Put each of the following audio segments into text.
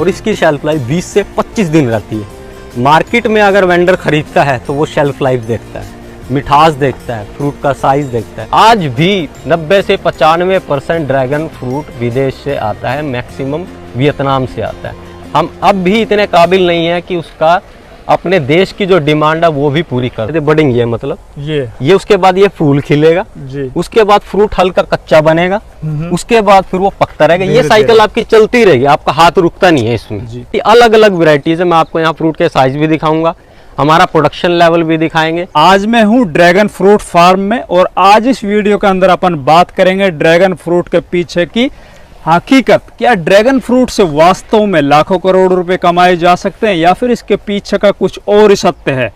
और इसकी shelf life 20 से 25 दिन रहती है। मार्केट में अगर वेंडर खरीदता है तो वो शेल्फ लाइफ देखता है, मिठास देखता है, फ्रूट का साइज देखता है। आज भी 90 से 95% ड्रैगन फ्रूट विदेश से आता है, मैक्सिमम वियतनाम से आता है। हम अब भी इतने काबिल नहीं है कि उसका अपने देश की जो डिमांड है वो भी पूरी कर। बडिंग ये मतलब ये उसके बाद ये फूल खिलेगा जी। उसके बाद फ्रूट हल्का कच्चा बनेगा, उसके बाद फिर वो पकता रहेगा। ये साइकिल आपकी चलती रहेगी, आपका हाथ रुकता नहीं है इसमें। ये अलग अलग वेराइटीज है। मैं आपको यहाँ फ्रूट के साइज भी दिखाऊंगा, हमारा प्रोडक्शन लेवल भी दिखाएंगे। आज मैं हूँ ड्रैगन फ्रूट फार्म में और आज इस वीडियो के अंदर अपन बात करेंगे ड्रैगन फ्रूट के पीछे की हकीकत। क्या ड्रैगन फ्रूट से वास्तव में लाखों करोड़ रुपए कमाए जा सकते हैं या फिर इसके पीछे का कुछ और ही सत्य है।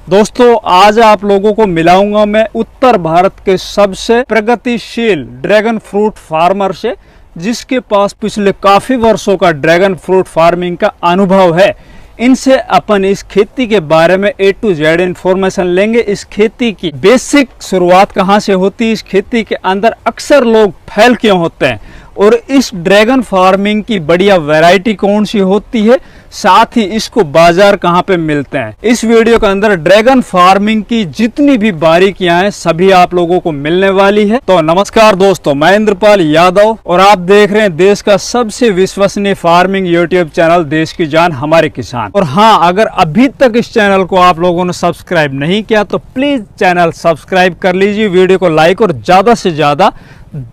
दोस्तों, आज आप लोगों को मिलाऊंगा मैं उत्तर भारत के सबसे प्रगतिशील ड्रैगन फ्रूट फार्मर से, जिसके पास पिछले काफी वर्षों का ड्रैगन फ्रूट फार्मिंग का अनुभव है। इनसे अपन इस खेती के बारे में A to Z इंफॉर्मेशन लेंगे। इस खेती की बेसिक शुरुआत कहाँ से होती है, इस खेती के अंदर अक्सर लोग फेल क्यों होते हैं और इस ड्रैगन फार्मिंग की बढ़िया वैरायटी कौन सी होती है, साथ ही इसको बाजार कहाँ पे मिलते हैं। इस वीडियो के अंदर ड्रैगन फार्मिंग की जितनी भी बारीकियां हैं सभी आप लोगों को मिलने वाली है। तो नमस्कार दोस्तों, मैं इंद्रपाल यादव और आप देख रहे हैं देश का सबसे विश्वसनीय फार्मिंग यूट्यूब चैनल देश की जान हमारे किसान। और हाँ, अगर अभी तक इस चैनल को आप लोगों ने सब्सक्राइब नहीं किया तो प्लीज चैनल सब्सक्राइब कर लीजिए, वीडियो को लाइक और ज्यादा से ज्यादा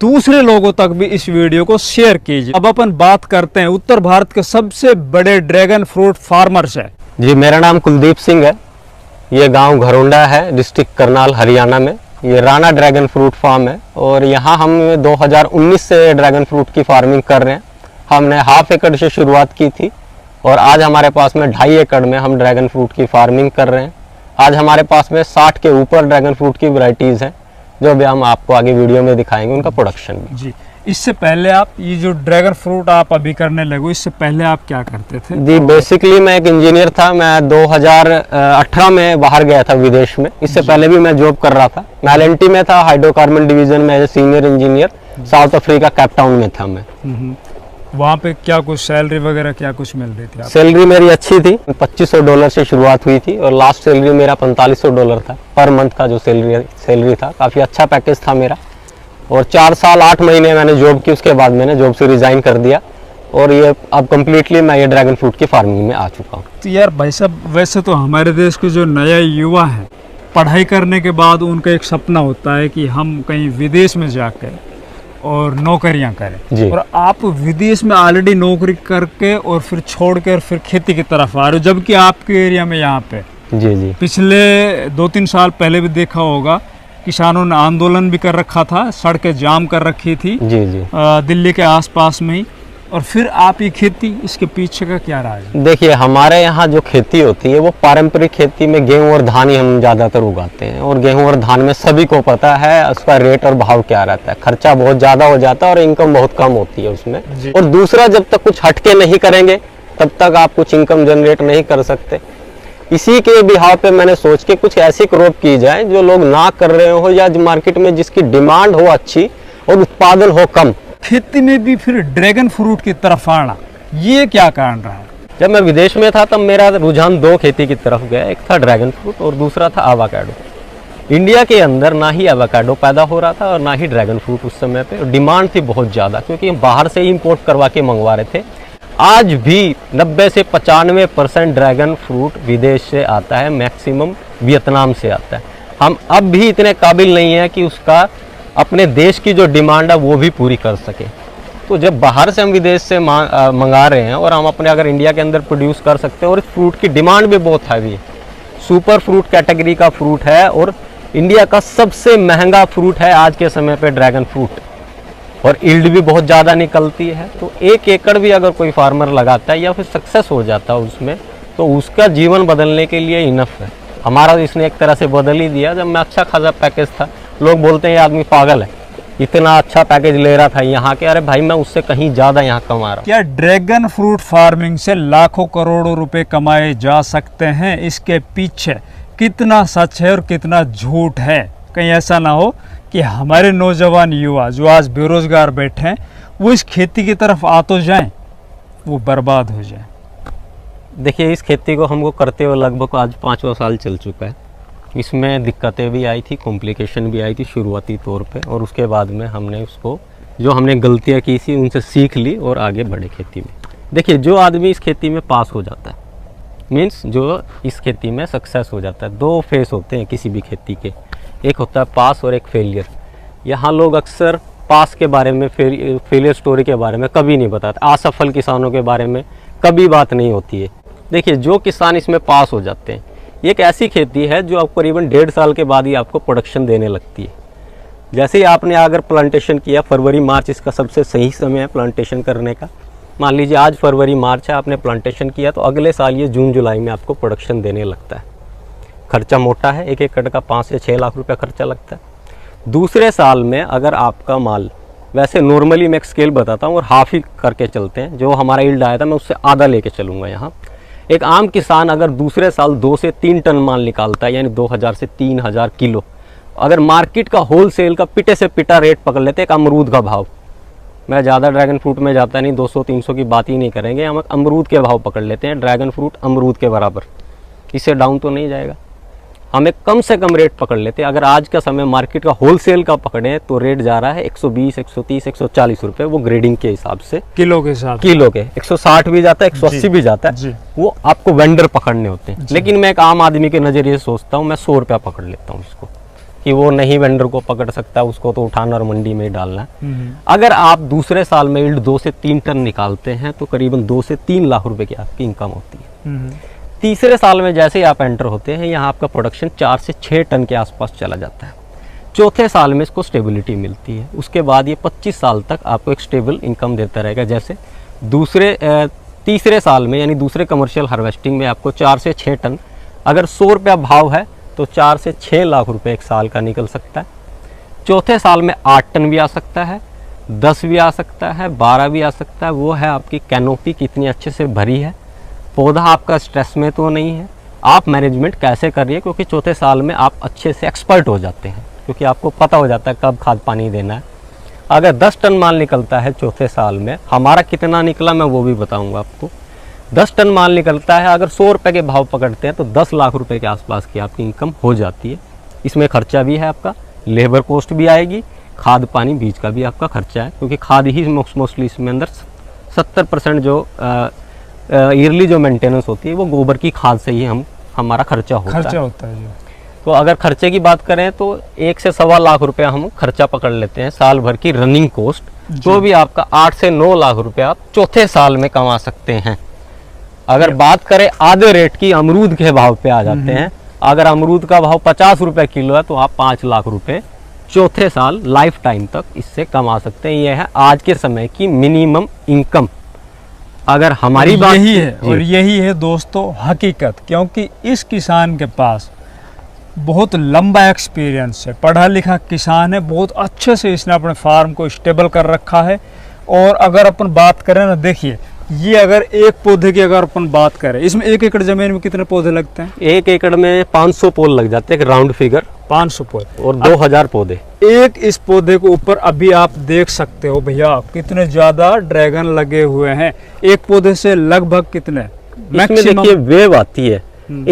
दूसरे लोगों तक भी इस वीडियो को शेयर कीजिए। अब अपन बात करते हैं उत्तर भारत के सबसे बड़े ड्रैगन फ्रूट फार्मर से। जी, मेरा नाम कुलदीप सिंह है। ये गांव घरोंडा है, डिस्ट्रिक्ट करनाल, हरियाणा में। ये राणा ड्रैगन फ्रूट फार्म है और यहाँ हम 2019 से ड्रैगन फ्रूट की फार्मिंग कर रहे हैं। हमने ½ एकड़ से शुरुआत की थी और आज हमारे पास में 2.5 एकड़ में हम ड्रैगन फ्रूट की फार्मिंग कर रहे हैं। आज हमारे पास में 60 के ऊपर ड्रैगन फ्रूट की वैरायटीज हैं, जो भी हम आपको आगे वीडियो में दिखाएंगे उनका प्रोडक्शन भी। जी, इससे पहले आप ये जो ड्रैगन फ्रूट आप अभी करने लगे, इससे पहले आप क्या करते थे? जी, बेसिकली मैं एक इंजीनियर था। मैं 2018 में बाहर गया था विदेश में। इससे पहले भी मैं जॉब कर रहा था। मैं LNT में था, हाइड्रोकार्बन डिवीजन में as a senior engineer. South Africa, Cape Town में था मैं। वहाँ पे क्या कुछ सैलरी वगैरह क्या कुछ मिल रही थी? सैलरी मेरी अच्छी थी, $2500 से शुरुआत हुई थी और लास्ट सैलरी मेरा $4500 था पर मंथ का जो सैलरी था। काफ़ी अच्छा पैकेज था मेरा और 4 साल 8 महीने मैंने जॉब की। उसके बाद मैंने जॉब से रिज़ाइन कर दिया और ये अब कम्प्लीटली मैं ये ड्रैगन फ्रूट की फार्मिंग में आ चुका हूँ। तो यार भाई साहब, वैसे तो हमारे देश के जो नया युवा है, पढ़ाई करने के बाद उनका एक सपना होता है कि हम कहीं विदेश में जाकर और नौकरियां करें। और आप विदेश में ऑलरेडी नौकरी करके और फिर छोड़ के और फिर खेती की तरफ आ रहे हो, जबकि आपके एरिया में यहाँ पे जी पिछले 2-3 साल पहले भी देखा होगा किसानों ने आंदोलन भी कर रखा था, सड़कें जाम कर रखी थी जी दिल्ली के आसपास में ही। और फिर आप ये खेती, इसके पीछे का क्या राज है? देखिए, हमारे यहाँ जो खेती होती है वो पारंपरिक खेती में गेहूं और धान ही हम ज़्यादातर उगाते हैं और गेहूं और धान में सभी को पता है उसका रेट और भाव क्या रहता है। खर्चा बहुत ज़्यादा हो जाता है और इनकम बहुत कम होती है उसमें। और दूसरा, जब तक कुछ हटके नहीं करेंगे तब तक आप कुछ इनकम जनरेट नहीं कर सकते। इसी के बिहाव पे मैंने सोच के कुछ ऐसी क्रॉप की जाए जो लोग ना कर रहे हो या मार्केट में जिसकी डिमांड हो अच्छी और उत्पादन हो कम। खेती में भी फिर ड्रैगन फ्रूट की तरफ आना, ये क्या कारण रहा है? जब मैं विदेश में था तब मेरा रुझान 2 खेती की तरफ गया। एक था ड्रैगन फ्रूट और दूसरा था एवोकाडो। इंडिया के अंदर ना ही एवोकाडो पैदा हो रहा था और ना ही ड्रैगन फ्रूट उस समय पे। डिमांड थी बहुत ज़्यादा क्योंकि हम बाहर से ही इम्पोर्ट करवा के मंगवा रहे थे। आज भी 90 से 95% ड्रैगन फ्रूट विदेश से आता है, मैक्सिमम वियतनाम से आता है। हम अब भी इतने काबिल नहीं है कि उसका अपने देश की जो डिमांड है वो भी पूरी कर सके। तो जब बाहर से हम विदेश से मंगा रहे हैं और हम अपने अगर इंडिया के अंदर प्रोड्यूस कर सकते हैं और इस फ्रूट की डिमांड भी बहुत हैवी है। सुपर फ्रूट कैटेगरी का फ्रूट है और इंडिया का सबसे महंगा फ्रूट है आज के समय पे ड्रैगन फ्रूट, और यील्ड भी बहुत ज़्यादा निकलती है। तो 1 एकड़ भी अगर कोई फार्मर लगाता है या फिर सक्सेस हो जाता है उसमें, तो उसका जीवन बदलने के लिए इनफ है। हमारा इसने एक तरह से बदल ही दिया। जब मैं अच्छा खासा पैकेज था, लोग बोलते हैं ये आदमी पागल है, इतना अच्छा पैकेज ले रहा था यहाँ के। अरे भाई, मैं उससे कहीं ज़्यादा यहाँ कमा रहा हूँ। क्या ड्रैगन फ्रूट फार्मिंग से लाखों करोड़ों रुपए कमाए जा सकते हैं? इसके पीछे कितना सच है और कितना झूठ है? कहीं ऐसा ना हो कि हमारे नौजवान युवा जो आज बेरोजगार बैठे हैं वो इस खेती की तरफ आ तो जाएं। वो बर्बाद हो जाए? देखिए, इस खेती को हमको करते हुए लगभग आज 5वां साल चल चुका है। इसमें दिक्कतें भी आई थी, कॉम्प्लिकेशन भी आई थी शुरुआती तौर पे, और उसके बाद में हमने उसको, जो हमने गलतियां की थी उनसे सीख ली और आगे बढ़े खेती में। देखिए, जो आदमी इस खेती में पास हो जाता है, मीन्स जो इस खेती में सक्सेस हो जाता है, 2 फेस होते हैं किसी भी खेती के, एक होता है पास और एक फेलियर। यहाँ लोग अक्सर पास के बारे में, फेलियर स्टोरी के बारे में कभी नहीं बताते, असफल किसानों के बारे में कभी बात नहीं होती है। देखिए, जो किसान इसमें पास हो जाते हैं, ये एक ऐसी खेती है जो आपको करीबन 1.5 साल के बाद ही आपको प्रोडक्शन देने लगती है। जैसे ही आपने अगर प्लांटेशन किया, फरवरी मार्च इसका सबसे सही समय है प्लांटेशन करने का। मान लीजिए आज फरवरी मार्च है, आपने प्लांटेशन किया तो अगले साल ये जून जुलाई में आपको प्रोडक्शन देने लगता है। खर्चा मोटा है, 1 एकड़ का 5 से 6 लाख रुपया खर्चा लगता है। दूसरे साल में अगर आपका माल, वैसे नॉर्मली मैं एक स्केल बताता हूँ और हाफ ही करके चलते हैं, जो हमारा यील्ड आया था मैं उससे आधा लेके चलूँगा यहाँ। एक आम किसान अगर दूसरे साल 2 से 3 टन माल निकालता है, यानी 2000 से 3000 किलो, अगर मार्केट का होलसेल का पिटे से पिटा रेट पकड़ लेते, एक अमरूद का भाव, मैं ज़्यादा ड्रैगन फ्रूट में जाता नहीं, 200-300 की बात ही नहीं करेंगे, हम अमरूद के भाव पकड़ लेते हैं, ड्रैगन फ्रूट अमरूद के बराबर, इससे डाउन तो नहीं जाएगा। हमें कम से कम रेट पकड़ लेते हैं। अगर आज का समय मार्केट का होलसेल का पकड़े तो रेट जा रहा है 120, 130, 140 रुपये, वो ग्रेडिंग के हिसाब से, किलो के साथ, किलो के 160 भी जाता है, 180 भी जाता है, वो आपको वेंडर पकड़ने होते हैं। लेकिन मैं एक आम आदमी के नज़रिए से सोचता हूँ, मैं 100 रुपया पकड़ लेता हूँ इसको, कि वो नहीं वेंडर को पकड़ सकता, उसको तो उठाना और मंडी में ही डालना है। अगर आप दूसरे साल में यील्ड 2 से 3 टन निकालते हैं तो करीबन 2 से 3 लाख रुपए की आपकी इनकम होती है। तीसरे साल में जैसे ही आप एंटर होते हैं, यहाँ आपका प्रोडक्शन 4 से 6 टन के आसपास चला जाता है। चौथे साल में इसको स्टेबिलिटी मिलती है। उसके बाद ये 25 साल तक आपको एक स्टेबल इनकम देता रहेगा। जैसे तीसरे साल में, यानी दूसरे कमर्शियल हार्वेस्टिंग में आपको 4 से 6 टन, अगर 100 रुपया भाव है तो 4 से 6 लाख रुपए एक साल का निकल सकता है। चौथे साल में 8 टन भी आ सकता है, 10 भी आ सकता है, 12 भी आ सकता है। वो है आपकी कैनोपी कितनी अच्छे से भरी है, पौधा आपका स्ट्रेस में तो नहीं है, आप मैनेजमेंट कैसे कर रही है, क्योंकि चौथे साल में आप अच्छे से एक्सपर्ट हो जाते हैं, क्योंकि आपको पता हो जाता है कब खाद पानी देना है। अगर 10 टन माल निकलता है चौथे साल में, हमारा कितना निकला मैं वो भी बताऊंगा आपको। 10 टन माल निकलता है, अगर 100 रुपये के भाव पकड़ते हैं तो 10 लाख रुपए के आसपास की आपकी इनकम हो जाती है। इसमें खर्चा भी है आपका, लेबर कॉस्ट भी आएगी, खाद पानी बीज का भी आपका खर्चा है, क्योंकि खाद ही मोस्टली इसमें अंदर 70% जो ईयरली जो मेंटेनेंस होती है वो गोबर की खाद से ही हमारा खर्चा होता है। तो अगर खर्चे की बात करें तो 1 से 1.25 लाख रुपया हम खर्चा पकड़ लेते हैं साल भर की रनिंग कॉस्ट, तो भी आपका 8 से 9 लाख रुपया आप चौथे साल में कमा सकते हैं। अगर बात करें आधे रेट की, अमरूद के भाव पे आ जाते हैं। अगर अमरूद का भाव 50 रुपये किलो है तो आप 5 लाख रुपए चौथे साल लाइफ टाइम तक इससे कमा सकते हैं। यह है आज के समय की मिनिमम इनकम। अगर हमारी बात यही है, और यही है दोस्तों हकीकत, क्योंकि इस किसान के पास बहुत लंबा एक्सपीरियंस है, पढ़ा लिखा किसान है, बहुत अच्छे से इसने अपने फार्म को स्टेबल कर रखा है। और अगर अपन बात करें ना, देखिए ये अगर एक पौधे की अगर अपन बात करें, इसमें 1 एकड़ जमीन में कितने पौधे लगते हैं? 1 एकड़ में 500 पोल लग जाते हैं, एक राउंड फिगर 500 पौधे और 2000 पौधे। एक इस पौधे के ऊपर अभी आप देख सकते हो भैया कितने ज्यादा ड्रैगन लगे हुए हैं। एक पौधे से लगभग कितने इसमें देखिए वेव आती है।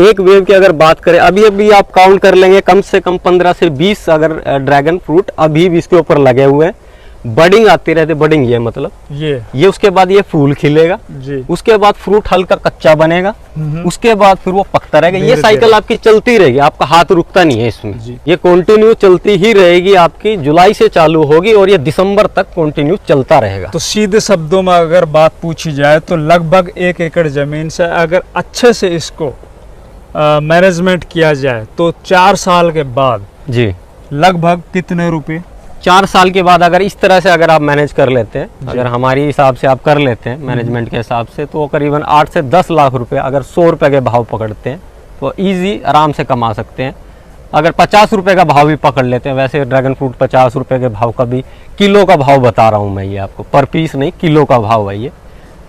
एक वेव की अगर बात करें, अभी आप काउंट कर लेंगे, कम से कम 15 से 20 अगर ड्रैगन फ्रूट अभी भी इसके ऊपर लगे हुए हैं। बडिंग आती रहती, बडिंग ये मतलब ये उसके बाद ये फूल खिलेगा जी। उसके बाद फ्रूट हल्का कच्चा बनेगा, उसके बाद फिर वो पकता रहेगा। ये साइकिल आपकी चलती रहेगी, आपका हाथ रुकता नहीं है इसमें, ये कंटिन्यू चलती ही रहेगी। आपकी जुलाई से चालू होगी और ये दिसंबर तक कंटिन्यू चलता रहेगा। तो सीधे शब्दों में अगर बात पूछी जाए तो लगभग 1 एकड़ जमीन से अगर अच्छे से इसको मैनेजमेंट किया जाए तो 4 साल के बाद जी लगभग कितने रुपए? 4 साल के बाद अगर इस तरह से अगर आप मैनेज कर लेते हैं, अगर हमारी हिसाब से आप कर लेते हैं मैनेजमेंट के हिसाब से, तो करीबन 8 से 10 लाख रुपए अगर 100 रुपए के भाव पकड़ते हैं तो इजी आराम से कमा सकते हैं। अगर 50 रुपए का भाव भी पकड़ लेते हैं, वैसे ड्रैगन फ्रूट 50 रुपए के भाव का भी, किलो का भाव बता रहा हूँ मैं ये आपको, पर पीस नहीं किलो का भाव है ये।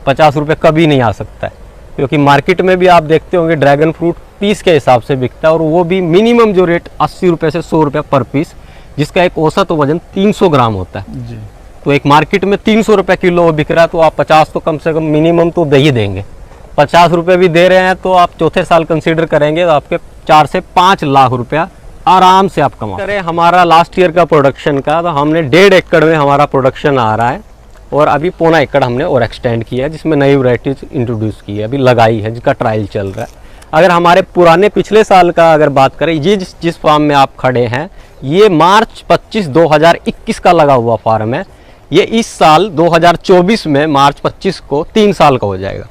50 रुपए कभी नहीं आ सकता है, क्योंकि मार्केट में भी आप देखते होंगे ड्रैगन फ्रूट पीस के हिसाब से बिकता है, और वो भी मिनिमम जो रेट 80 रुपए से 100 रुपये पर पीस, जिसका एक औसत वजन 300 ग्राम होता है। तो एक मार्केट में 300 रुपये किलो बिक रहा है, तो आप 50 तो कम से कम मिनिमम तो दे ही देंगे। 50 रुपये भी दे रहे हैं तो आप चौथे साल कंसीडर करेंगे तो आपके 4 से 5 लाख रुपया आराम से आप कमा करें। हमारा लास्ट ईयर का प्रोडक्शन का तो हमने 1.5 एकड़ में हमारा प्रोडक्शन आ रहा है, और अभी 0.25 एकड़ हमने और एक्सटेंड किया है, जिसमें नई वैरायटीज इंट्रोड्यूस की है, अभी लगाई है, जिसका ट्रायल चल रहा है। अगर हमारे पुराने पिछले साल का अगर बात करें, ये जिस फार्म में आप खड़े हैं, ये मार्च 25 2021 का लगा हुआ फार्म है। ये इस साल 2024 में मार्च 25 को 3 साल का हो जाएगा।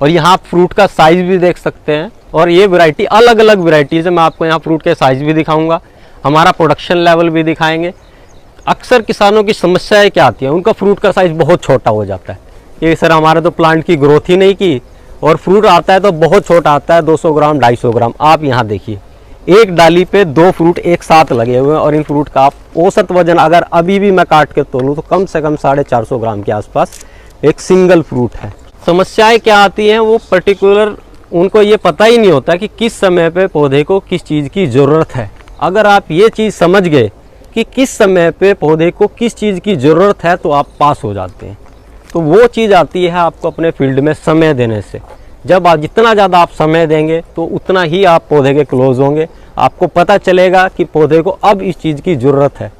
और यहाँ आप फ्रूट का साइज़ भी देख सकते हैं, और ये वैरायटी अलग अलग वैरायटीज़ है। मैं आपको यहाँ फ्रूट के साइज़ भी दिखाऊंगा, हमारा प्रोडक्शन लेवल भी दिखाएंगे। अक्सर किसानों की समस्याएं क्या आती है, उनका फ्रूट का साइज़ बहुत छोटा हो जाता है। ये सर हमारे तो प्लांट की ग्रोथ ही नहीं की, और फ्रूट आता है तो बहुत छोटा आता है, 200 ग्राम 250 ग्राम। आप यहाँ देखिए, एक डाली पे 2 फ्रूट एक साथ लगे हुए हैं, और इन फ्रूट का आप औसत वजन अगर अभी भी मैं काट के तोलूँ तो कम से कम 450 ग्राम के आसपास एक सिंगल फ्रूट है। समस्याएं क्या आती हैं, वो पर्टिकुलर उनको ये पता ही नहीं होता कि किस समय पे पौधे को किस चीज़ की ज़रूरत है। अगर आप ये चीज़ समझ गए कि किस समय पे पौधे को किस चीज़ की ज़रूरत है, तो आप पास हो जाते हैं। तो वो चीज़ आती है आपको अपने फील्ड में समय देने से। जब आप जितना ज़्यादा आप समय देंगे तो उतना ही आप पौधे के क्लोज होंगे। आपको पता चलेगा कि पौधे को अब इस चीज़ की ज़रूरत है,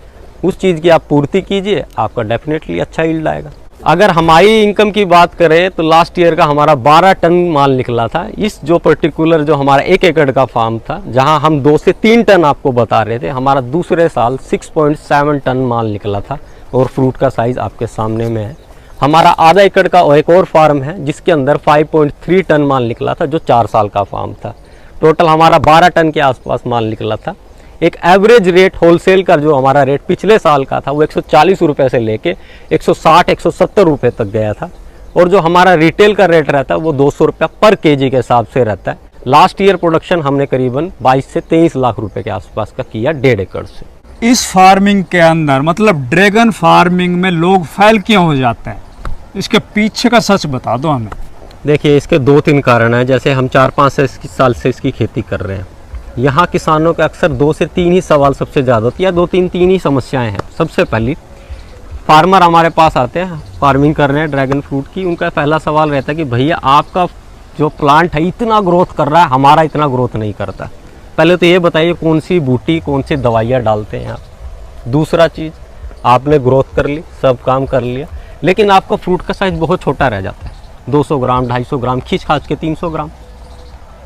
उस चीज़ की आप पूर्ति कीजिए, आपका डेफिनेटली अच्छा यील्ड आएगा। अगर हमारी इनकम की बात करें तो लास्ट ईयर का हमारा 12 टन माल निकला था। इस जो पर्टिकुलर जो हमारा 1 एकड़ का फार्म था, जहां हम 2 से 3 टन आपको बता रहे थे, हमारा दूसरे साल 6.7 टन माल निकला था, और फ्रूट का साइज़ आपके सामने में है। हमारा आधा एकड़ का और एक और फार्म है जिसके अंदर 5.3 टन माल निकला था, जो 4 साल का फार्म था। टोटल हमारा 12 टन के आसपास माल निकला था। एक एवरेज रेट होलसेल का जो हमारा रेट पिछले साल का था वो 140 रुपये से लेके 160-170 रुपये तक गया था, और जो हमारा रिटेल का रेट रहता है वो 200 रुपया पर केजी के हिसाब से रहता है। लास्ट ईयर प्रोडक्शन हमने करीबन 22 से 23 लाख रुपए के आसपास का किया 1.5 एकड़ से। इस फार्मिंग के अंदर मतलब ड्रैगन फार्मिंग में लोग फेल क्यों हो जाते हैं, इसके पीछे का सच बता दो हमें। देखिए, इसके 2-3 कारण हैं। जैसे हम 4-5 साल से इसकी खेती कर रहे हैं, यहाँ किसानों के अक्सर 2 से 3 ही सवाल सबसे ज़्यादा होती है, 2-3 ही समस्याएं हैं। सबसे पहली, फार्मर हमारे पास आते हैं, फार्मिंग कर रहे हैं ड्रैगन फ्रूट की, उनका पहला सवाल रहता है कि भैया आपका जो प्लांट है इतना ग्रोथ कर रहा है, हमारा इतना ग्रोथ नहीं करता। पहले तो ये बताइए कौन सी बूटी, कौन सी दवाइयाँ डालते हैं आप। दूसरा चीज़, आपने ग्रोथ कर ली, सब काम कर लिया, लेकिन आपका फ्रूट का साइज़ बहुत छोटा रह जाता है, 200 ग्राम 250 ग्राम, खींच खाच के 300 ग्राम।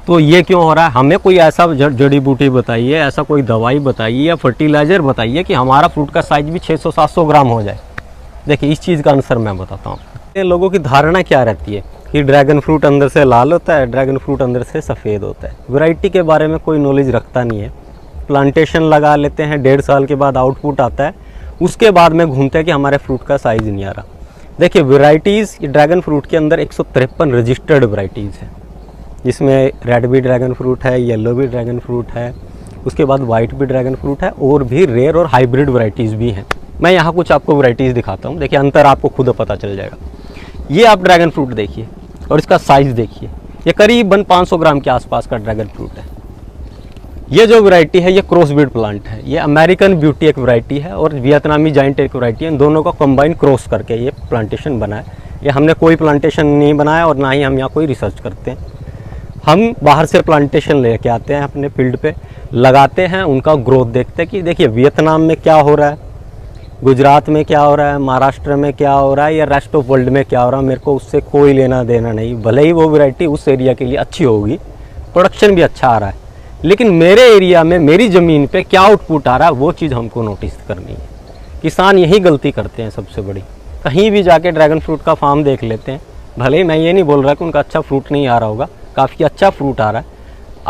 तो ये क्यों हो रहा है? हमें कोई ऐसा जड़ी बूटी बताइए, ऐसा कोई दवाई बताइए या फर्टिलाइज़र बताइए कि हमारा फ्रूट का साइज़ भी 600-700 ग्राम हो जाए। देखिए, इस चीज़ का आंसर मैं बताता हूँ। लोगों की धारणा क्या रहती है कि ड्रैगन फ्रूट अंदर से लाल होता है, ड्रैगन फ्रूट अंदर से सफ़ेद होता है। वैरायटी के बारे में कोई नॉलेज रखता नहीं है। प्लांटेशन लगा लेते हैं, 1.5 साल के बाद आउटपुट आता है, उसके बाद में घूमते हैं कि हमारे फ्रूट का साइज़ नहीं आ रहा। देखिए, वैरायटीज़ ड्रैगन फ्रूट के अंदर 153 रजिस्टर्ड वैरायटीज़ हैं, जिसमें रेड भी ड्रैगन फ्रूट है, येलो भी ड्रैगन फ्रूट है, उसके बाद वाइट भी ड्रैगन फ्रूट है, और भी रेयर और हाइब्रिड वैरायटीज़ भी हैं। मैं यहाँ कुछ आपको वैरायटीज़ दिखाता हूँ। देखिए, अंतर आपको खुद पता चल जाएगा। ये आप ड्रैगन फ्रूट देखिए और इसका साइज़ देखिए, ये करीबन 500 ग्राम के आसपास का ड्रैगन फ्रूट है। ये जो वैरायटी है ये क्रॉसब्रीड प्लांट है। ये अमेरिकन ब्यूटी एक वैरायटी है और वियतनामी जाइंट एक वैरायटी है। इन दोनों का कंबाइन क्रॉस करके ये प्लांटेशन बना है। ये हमने कोई प्लांटेशन नहीं बनाया और ना ही हम यहाँ कोई रिसर्च करते हैं। हम बाहर से प्लांटेशन लेके आते हैं, अपने फील्ड पे लगाते हैं, उनका ग्रोथ देखते हैं कि देखिए वियतनाम में क्या हो रहा है, गुजरात में क्या हो रहा है, महाराष्ट्र में क्या हो रहा है, या रेस्ट ऑफ वर्ल्ड में क्या हो रहा है। मेरे को उससे कोई लेना देना नहीं। भले ही वो वैरायटी उस एरिया के लिए अच्छी होगी, प्रोडक्शन भी अच्छा आ रहा है, लेकिन मेरे एरिया में मेरी ज़मीन पे क्या आउटपुट आ रहा है वो चीज़ हमको नोटिस करनी है। किसान यही गलती करते हैं सबसे बड़ी। कहीं भी जाके ड्रैगन फ्रूट का फार्म देख लेते हैं, भले ही मैं ये नहीं बोल रहा कि उनका अच्छा फ्रूट नहीं आ रहा होगा, काफ़ी अच्छा फ्रूट आ रहा है।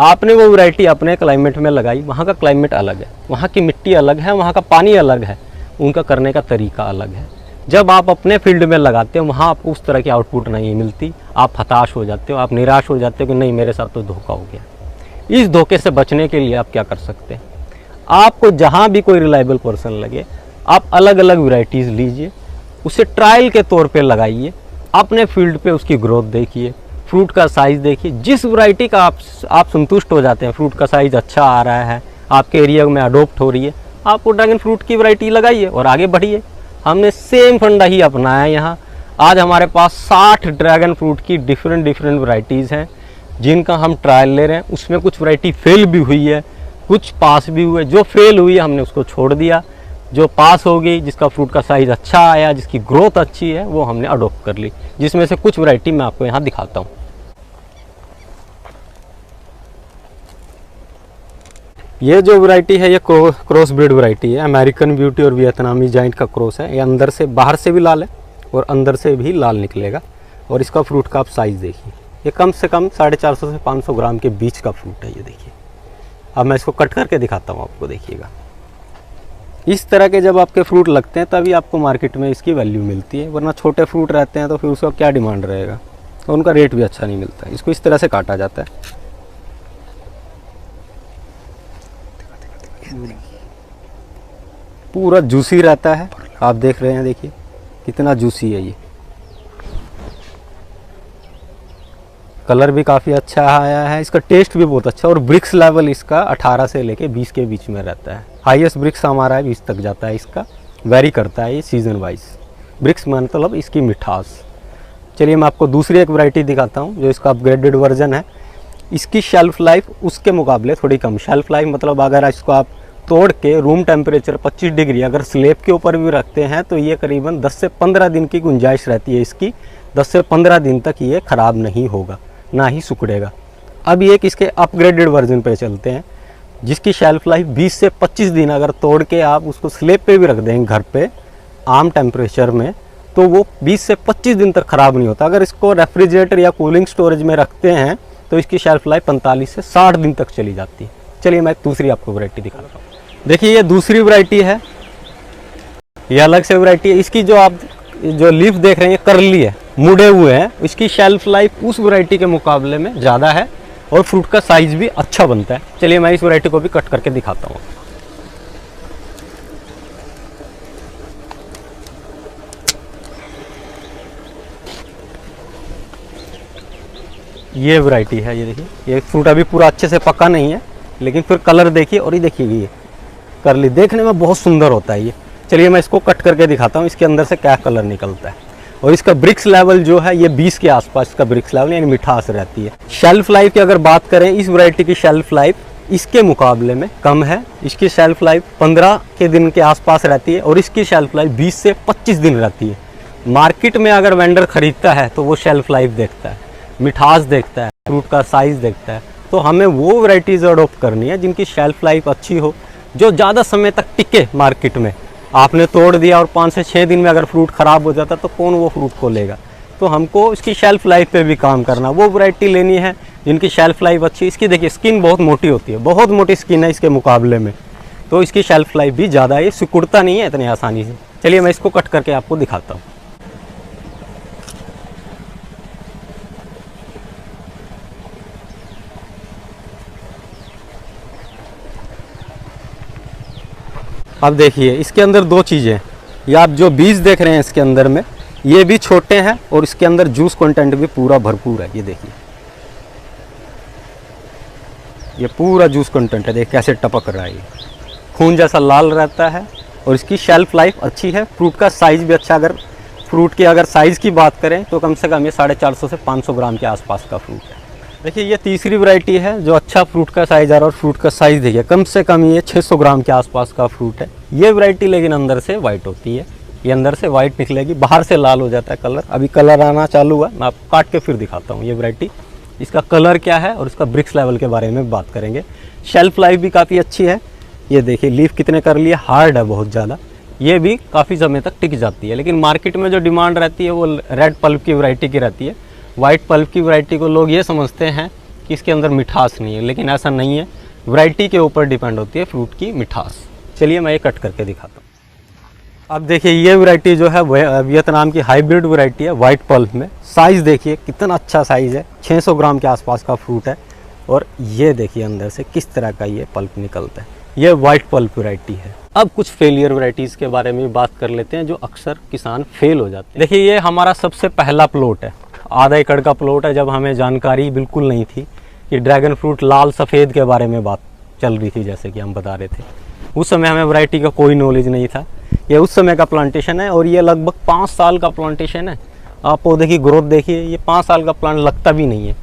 आपने वो वैरायटी अपने क्लाइमेट में लगाई, वहाँ का क्लाइमेट अलग है, वहाँ की मिट्टी अलग है, वहाँ का पानी अलग है, उनका करने का तरीका अलग है। जब आप अपने फील्ड में लगाते हो वहाँ आपको उस तरह की आउटपुट नहीं मिलती, आप हताश हो जाते हो, आप निराश हो जाते हो कि नहीं मेरे साथ तो धोखा हो गया। इस धोखे से बचने के लिए आप क्या कर सकते हैं, आपको जहाँ भी कोई रिलायबल पर्सन लगे आप अलग अलग वैरायटीज़ लीजिए, उसे ट्रायल के तौर पे लगाइए, अपने फील्ड पे उसकी ग्रोथ देखिए, फ्रूट का साइज़ देखिए। जिस वैरायटी का आप संतुष्ट हो जाते हैं, फ्रूट का साइज़ अच्छा आ रहा है, आपके एरिया में अडोप्ट हो रही है, आप वो ड्रैगन फ्रूट की वैरायटी लगाइए और आगे बढ़िए। हमने सेम फंडा ही अपनाया यहाँ। आज हमारे पास 60 ड्रैगन फ्रूट की डिफरेंट वैरायटीज़ हैं जिनका हम ट्रायल ले रहे हैं। उसमें कुछ वैरायटी फेल भी हुई है, कुछ पास भी हुए। जो फेल हुई है हमने उसको छोड़ दिया, जो पास हो गई, जिसका फ्रूट का साइज़ अच्छा आया, जिसकी ग्रोथ अच्छी है, वो हमने अडोप्ट कर ली। जिसमें से कुछ वैरायटी मैं आपको यहाँ दिखाता हूँ। ये जो वैरायटी है ये क्रॉस ब्रीड वैरायटी है, अमेरिकन ब्यूटी और वियतनामी जाइंट का क्रॉस है। ये अंदर से, बाहर से भी लाल है और अंदर से भी लाल निकलेगा। और इसका फ्रूट का आप साइज़ देखिए, ये कम से कम 450 से 500 ग्राम के बीच का फ्रूट है। ये देखिए, अब मैं इसको कट करके दिखाता हूँ आपको, देखिएगा। इस तरह के जब आपके फ्रूट लगते हैं तभी आपको मार्केट में इसकी वैल्यू मिलती है, वरना छोटे फ्रूट रहते हैं तो फिर उसका क्या डिमांड रहेगा और उनका रेट भी अच्छा नहीं मिलता है। इसको इस तरह से काटा जाता है। पूरा जूसी रहता है, आप देख रहे हैं, देखिए कितना जूसी है ये। कलर भी काफ़ी अच्छा आया है, इसका टेस्ट भी बहुत अच्छा। और ब्रिक्स लेवल इसका 18 से लेके 20 के बीच में रहता है। हाईएस्ट ब्रिक्स हमारा 20 तक जाता है। इसका वेरी करता है ये सीजन वाइज। ब्रिक्स मतलब इसकी मिठास। चलिए मैं आपको दूसरी एक वैरायटी दिखाता हूँ जो इसका अपग्रेडेड वर्जन है। इसकी शेल्फ लाइफ उसके मुकाबले थोड़ी कम। शेल्फ लाइफ मतलब अगर इसको आप तोड़ के रूम टेम्परेचर 25 डिग्री अगर स्लैब के ऊपर भी रखते हैं तो ये करीबन 10 से 15 दिन की गुंजाइश रहती है इसकी। 10 से 15 दिन तक ये ख़राब नहीं होगा, ना ही सुखड़ेगा। अब ये इसके अपग्रेडेड वर्जन पे चलते हैं जिसकी शेल्फ लाइफ 20 से 25 दिन अगर तोड़ के आप उसको स्लैब पे भी रख देंगे घर पे आम टेम्परेचर में तो वो 20 से 25 दिन तक ख़राब नहीं होता। अगर इसको रेफ्रिजरेटर या कूलिंग स्टोरेज में रखते हैं तो इसकी शेल्फ लाइफ 45 से 60 दिन तक चली जाती है। चलिए मैं दूसरी आपको वैरायटी दिखाता हूँ। देखिए ये दूसरी वैरायटी है, ये अलग से वैरायटी है। इसकी जो आप जो लीफ देख रहे हैं ये करली है, मुड़े हुए हैं। इसकी शेल्फ लाइफ उस वैरायटी के मुकाबले में ज़्यादा है और फ्रूट का साइज़ भी अच्छा बनता है। चलिए मैं इस वैरायटी को भी कट करके दिखाता हूँ। ये वैरायटी है, ये देखिए। ये फ्रूट अभी पूरा अच्छे से पका नहीं है लेकिन फिर कलर देखिए, और ये देखिए ये करली देखने में बहुत सुंदर होता है ये। चलिए मैं इसको कट करके दिखाता हूँ इसके अंदर से क्या कलर निकलता है। और इसका ब्रिक्स लेवल जो है ये 20 के आसपास इसका ब्रिक्स लेवल यानी मिठास रहती है। शेल्फ लाइफ की अगर बात करें, इस वैरायटी की शेल्फ लाइफ इसके मुकाबले में कम है। इसकी शेल्फ लाइफ 15 के दिन के आसपास रहती है और इसकी शेल्फ लाइफ 20 से 25 दिन रहती है। मार्केट में अगर वेंडर खरीदता है तो वो शेल्फ लाइफ देखता है, मिठास देखता है, फ्रूट का साइज़ देखता है। तो हमें वो वैरायटीज़ अडोप्ट करनी है जिनकी शेल्फ लाइफ अच्छी हो, जो ज़्यादा समय तक टिके मार्केट में। आपने तोड़ दिया और 5 से 6 दिन में अगर फ्रूट ख़राब हो जाता तो कौन वो फ्रूट को लेगा। तो हमको इसकी शेल्फ लाइफ पे भी काम करना, वो वैरायटी लेनी है जिनकी शेल्फ लाइफ अच्छी। इसकी देखिए स्किन बहुत मोटी होती है, बहुत मोटी स्किन है इसके मुकाबले में, तो इसकी शेल्फ लाइफ भी ज़्यादा है, सिकुड़ता नहीं है इतनी आसानी से। चलिए मैं इसको कट करके आपको दिखाता हूँ। अब देखिए इसके अंदर दो चीज़ें, ये आप जो बीज देख रहे हैं इसके अंदर में, ये भी छोटे हैं और इसके अंदर जूस कंटेंट भी पूरा भरपूर है। ये देखिए ये पूरा जूस कंटेंट है, देखिए कैसे टपक रहा है, ये खून जैसा लाल रहता है। और इसकी शेल्फ लाइफ अच्छी है, फ्रूट का साइज़ भी अच्छा। अगर फ्रूट की अगर साइज़ की बात करें तो कम से कम ये 450 से 500 ग्राम के आसपास का फ्रूट है। देखिए ये तीसरी वैरायटी है जो अच्छा फ्रूट का साइज़ आ रहा है और फ्रूट का साइज़ देखिए कम से कम ये 600 ग्राम के आसपास का फ्रूट है। ये वैरायटी लेकिन अंदर से वाइट होती है, ये अंदर से वाइट निकलेगी, बाहर से लाल हो जाता है कलर। अभी कलर आना चालू हुआ, मैं आपको काट के फिर दिखाता हूँ ये वैरायटी, इसका कलर क्या है और इसका ब्रिक्स लेवल के बारे में बात करेंगे। शेल्फ लाइफ भी काफ़ी अच्छी है। ये देखिए लीफ कितने कर लिए, हार्ड है बहुत ज़्यादा, ये भी काफ़ी समय तक टिक जाती है। लेकिन मार्केट में जो डिमांड रहती है वो रेड पल्प की वैरायटी की रहती है। वाइट पल्प की वैरायटी को लोग ये समझते हैं कि इसके अंदर मिठास नहीं है, लेकिन ऐसा नहीं है। वैरायटी के ऊपर डिपेंड होती है फ्रूट की मिठास। चलिए मैं ये कट करके दिखाता हूँ। अब देखिए ये वैरायटी जो है वियतनाम की हाइब्रिड वैरायटी है वाइट पल्प में। साइज़ देखिए कितना अच्छा साइज़ है, 600 ग्राम के आसपास का फ्रूट है। और ये देखिए अंदर से किस तरह का ये पल्प निकलता है, ये वाइट पल्प वैरायटी है। अब कुछ फेलियर वैरायटीज़ के बारे में बात कर लेते हैं जो अक्सर किसान फेल हो जाते हैं। देखिए ये हमारा सबसे पहला प्लॉट है, आधा एकड़ का प्लॉट है। जब हमें जानकारी बिल्कुल नहीं थी कि ड्रैगन फ्रूट लाल सफ़ेद के बारे में बात चल रही थी, जैसे कि हम बता रहे थे, उस समय हमें वैरायटी का कोई नॉलेज नहीं था। ये उस समय का प्लांटेशन है और ये लगभग 5 साल का प्लांटेशन है। आप पौधे की ग्रोथ देखिए, ये 5 साल का प्लांट लगता भी नहीं है।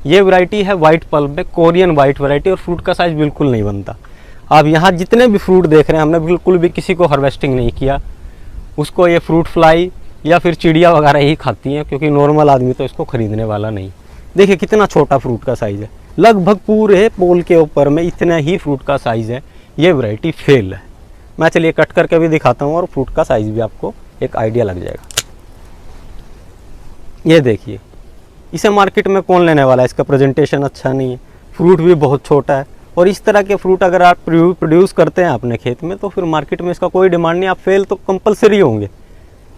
ये वैरायटी है वाइट पल्प में, कोरियन वाइट वैरायटी, और फ्रूट का साइज़ बिल्कुल नहीं बनता। आप यहाँ जितने भी फ्रूट देख रहे हैं, हमने बिल्कुल भी किसी को हार्वेस्टिंग नहीं किया। उसको ये फ्रूट फ्लाई या फिर चिड़िया वगैरह ही खाती हैं, क्योंकि नॉर्मल आदमी तो इसको ख़रीदने वाला नहीं। देखिए कितना छोटा फ्रूट का साइज़ है, लगभग पूरे पोल के ऊपर में इतना ही फ्रूट का साइज़ है। ये वैरायटी फेल है। मैं चलिए कट करके भी दिखाता हूँ और फ्रूट का साइज़ भी आपको एक आइडिया लग जाएगा। ये देखिए, इसे मार्केट में कौन लेने वाला है? इसका प्रेजेंटेशन अच्छा नहीं है, फ्रूट भी बहुत छोटा है, और इस तरह के फ्रूट अगर आप प्रोड्यूस करते हैं अपने खेत में तो फिर मार्केट में इसका कोई डिमांड नहीं, आप फेल तो कंपलसरी होंगे।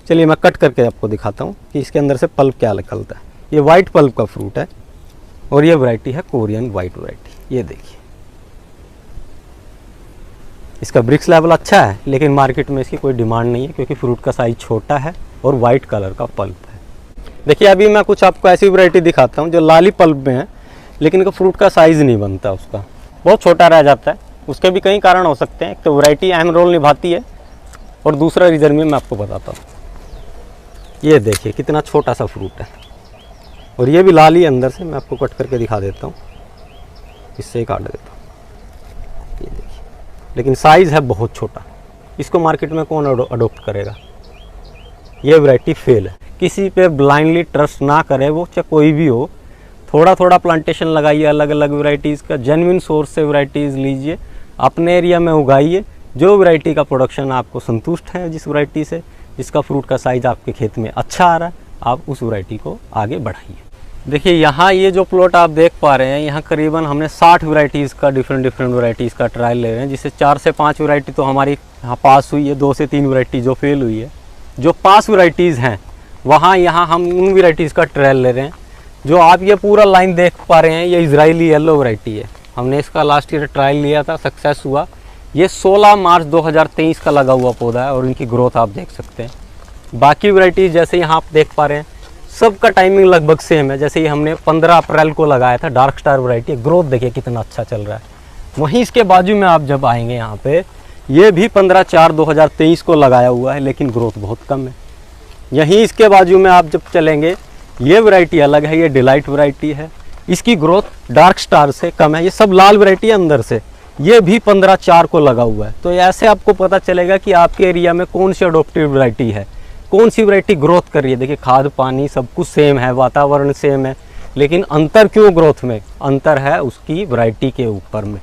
चलिए मैं कट करके आपको दिखाता हूँ कि इसके अंदर से पल्प क्या निकलता है। ये वाइट पल्प का फ्रूट है और ये वैरायटी है कोरियन वाइट वैरायटी। ये देखिए, इसका ब्रिक्स लेवल अच्छा है, लेकिन मार्केट में इसकी कोई डिमांड नहीं है, क्योंकि फ्रूट का साइज छोटा है और वाइट कलर का पल्प है। देखिए अभी मैं कुछ आपको ऐसी वैरायटी दिखाता हूँ जो लाली पल्प में है, लेकिन इनका फ्रूट का साइज़ नहीं बनता, उसका बहुत छोटा रह जाता है। उसके भी कई कारण हो सकते हैं। एक तो वैरायटी अहम रोल निभाती है, और दूसरा रीज़न भी मैं आपको बताता हूँ। ये देखिए कितना छोटा सा फ्रूट है, और ये भी लाली अंदर से। मैं आपको कट करके दिखा देता हूँ, इससे ही काट देता हूँ। ये देखिए, लेकिन साइज़ है बहुत छोटा। इसको मार्केट में कौन अडोप्ट करेगा? ये वैरायटी फेल है। किसी पे ब्लाइंडली ट्रस्ट ना करे, वो चाहे कोई भी हो। थोड़ा थोड़ा प्लांटेशन लगाइए अलग अलग वैरायटीज़ का, जेन्युइन सोर्स से वैरायटीज़ लीजिए, अपने एरिया में उगाइए। जो वैरायटी का प्रोडक्शन आपको संतुष्ट है, जिस वैरायटी से, जिसका फ्रूट का साइज़ आपके खेत में अच्छा आ रहा है, आप उस वैरायटी को आगे बढ़ाइए। देखिए यहाँ ये जो प्लॉट आप देख पा रहे हैं, यहाँ करीबन हमने 60 वैरायटीज़ का डिफरेंट वैरायटीज़ का ट्रायल ले रहे हैं, जिससे 4 से 5 वैरायटी तो हमारी यहाँ पास हुई है, 2 से 3 वैरायटी जो फेल हुई है। जो पास वैरायटीज़ हैं वहाँ यहाँ हम उन वैरायटीज़ का ट्रायल ले रहे हैं। जो आप ये पूरा लाइन देख पा रहे हैं, ये इजरायली येलो वैरायटी है। हमने इसका लास्ट ईयर ट्रायल लिया था, सक्सेस हुआ। ये 16 मार्च 2023 का लगा हुआ पौधा है, और इनकी ग्रोथ आप देख सकते हैं। बाकी वैरायटीज़ जैसे यहाँ आप देख पा रहे हैं, सबका टाइमिंग लगभग सेम है। जैसे ही हमने 15 अप्रैल को लगाया था, डार्क स्टार वैरायटी, ग्रोथ देखिए कितना अच्छा चल रहा है। वहीं इसके बाजू में आप जब आएंगे यहाँ पे, ये भी 15/4/2023 को लगाया हुआ है, लेकिन ग्रोथ बहुत कम है। यहीं इसके बाजू में आप जब चलेंगे, ये वैरायटी अलग है, ये डिलाइट वैरायटी है, इसकी ग्रोथ डार्क स्टार से कम है। ये सब लाल वैरायटी है अंदर से, ये भी 15/4 को लगा हुआ है। तो ऐसे आपको पता चलेगा कि आपके एरिया में कौन सी अडोप्टिव वैरायटी है, कौन सी वैरायटी ग्रोथ कर रही है। देखिए खाद पानी सब कुछ सेम है, वातावरण सेम है, लेकिन अंतर क्यों ग्रोथ में? अंतर है उसकी वैरायटी के ऊपर में।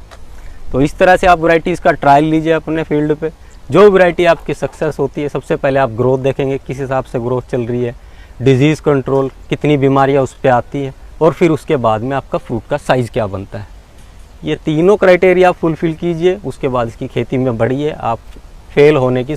तो इस तरह से आप वैरायटीज़ का ट्रायल लीजिए अपने फील्ड पे। जो वैरायटी आपकी सक्सेस होती है, सबसे पहले आप ग्रोथ देखेंगे, किस हिसाब से ग्रोथ चल रही है, डिजीज़ कंट्रोल, कितनी बीमारियां उस पर आती हैं, और फिर उसके बाद में आपका फ्रूट का साइज़ क्या बनता है। ये तीनों क्राइटेरिया आप फुलफ़िल कीजिए, उसके बाद इसकी खेती में बढ़िए, आप फेल होने की